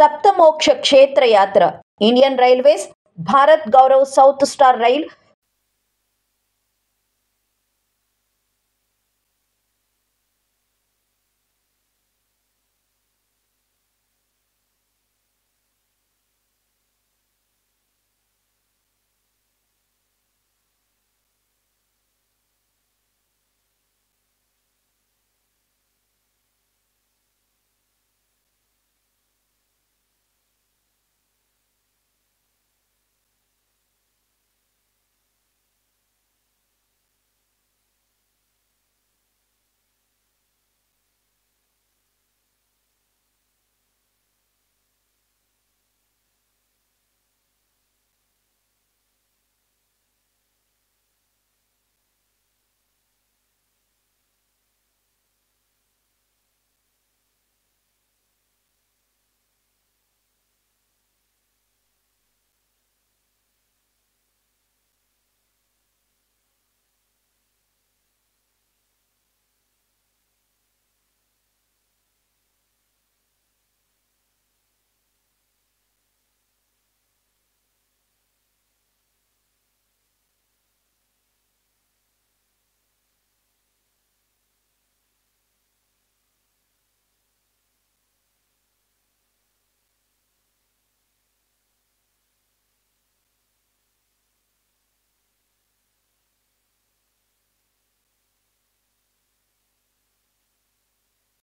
सप्तमोक्ष Kshetra Yatra, Indian Railways, Bharat Gaurav south star rail,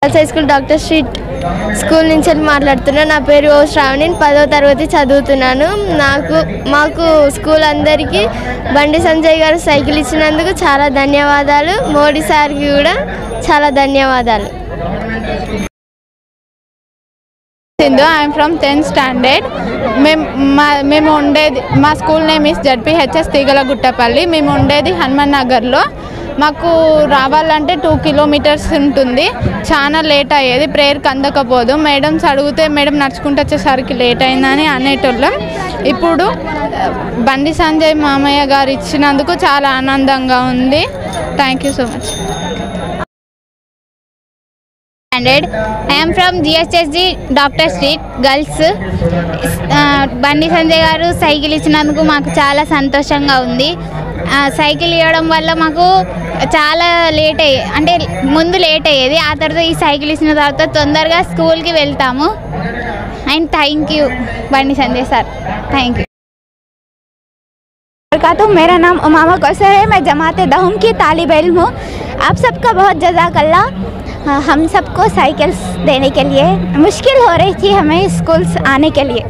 high school doctor street school నుంచి మాట్లాడుతున్నా. నా పేరు శ్రావణి, 10వ తరగతి చదువుతున్నాను. మాకు స్కూల్ అందరికీ బండి సంజయ్ గారు సైకిల్ ఇచ్చినందుకు చాలా ధన్యవాదాలు. మోడీ సార్కి కూడా చాలా ధన్యవాదాలు. I'm from 10th standard. మేము ఉండేది, మా school name is ZPHS Teegalaguttapalli. మేము ఉండేది హనుమాన్ నగర్లో. మాకు రావాలంటే 2 కిలోమీటర్స్ ఉంటుంది. చాలా లేట్ అయ్యేది, ప్రేయర్కి అందకపోదు. మేడమ్స్ అడిగితే మేడం నడుచుకుంటూ వచ్చేసరికి లేట్ అయిందని అనేటోళ్ళం. ఇప్పుడు బండి సంజయ్ మామయ్య గారు ఇచ్చినందుకు చాలా ఆనందంగా ఉంది. Thank you so much. I am from GSSG doctor street girls. Bandi Sanjay గారు సైకిల్ ఇచ్చినందుకు మాకు చాలా సంతోషంగా ఉంది. సైకిల్ ఇవ్వడం వల్ల మాకు చాలా లేట్ అంటే ముందు లేట్ అయ్యేది, ఆ తర్వాత ఈ సైకిల్ ఇచ్చిన తర్వాత తొందరగా స్కూల్కి వెళ్తాము. And thank you Bandi Sanjay sir, thank you. तो मेरा नाम उमामा कौसर है। मैं जमात दहुम की तालिब इल्म हूँ। आप सबका बहुत जज़ाकल्लाह हम सबको साइकिल्स देने के लिए। मुश्किल हो रही थी हमें स्कूल्स आने के लिए।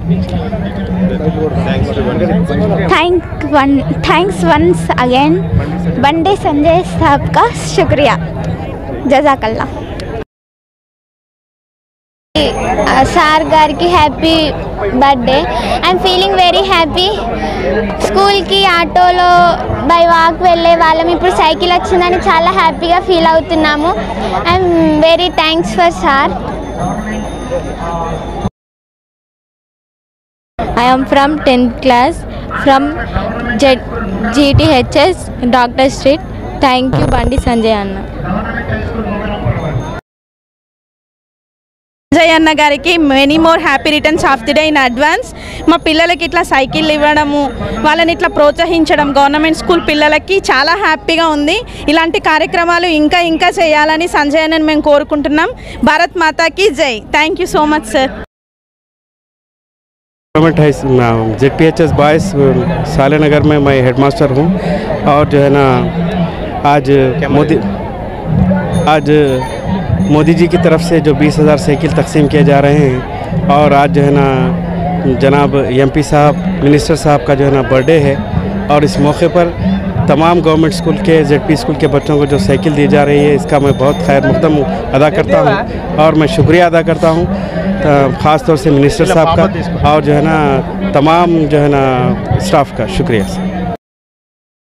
थैंक्स वंस अगेन बंडे संजय साहब का शुक्रिया, जज़ाकल्लाह। సార్ గారికి happy birthday. I'm feeling very happy. స్కూల్కి ఆటోలో బై వాక్ వెళ్ళే వాళ్ళం, ఇప్పుడు సైకిల్ వచ్చిందని చాలా హ్యాపీగా ఫీల్ అవుతున్నాము. I'm very thanks for sir. I am from 10th class from GTHS doctor street. Thank you Bandi Sanjay అన్న. సంజయ్ అన్న గారికి many more happy returns of the day in advance. మా పిల్లలకి ఇట్లా సైకిల్ ఇవ్వడము, వాళ్ళని ఇట్లా ప్రోత్సహించడం గవర్నమెంట్ స్కూల్ పిల్లలకి చాలా హ్యాపీగా ఉంది. ఇలాంటి కార్యక్రమాలు ఇంకా ఇంకా చేయాలని సంజయ్ అన్నని మేము కోరుకుంటున్నాం. భారత్ మాతాకి జై. Thank you so much sir. ZPHS boys साले नगर में मैं हेडमास्टर हूँ और जो है ना आज मोदी जी की तरफ से जो 20,000 साइकिल तकसीम किए जा रहे हैं और आज जो है ना जनाब एमपी साहब मिनिस्टर साहब का जो है ना बर्थडे है और इस मौके पर तमाम गवर्नमेंट स्कूल के जेडपी स्कूल के बच्चों को जो साइकिल दी जा रही है इसका मैं बहुत खैर मकदम अदा करता हूँ और मैं शुक्रिया अदा करता हूँ ख़ास तौर से मिनिस्टर साहब का और जो है ना तमाम जो है ना स्टाफ का शुक्रिया।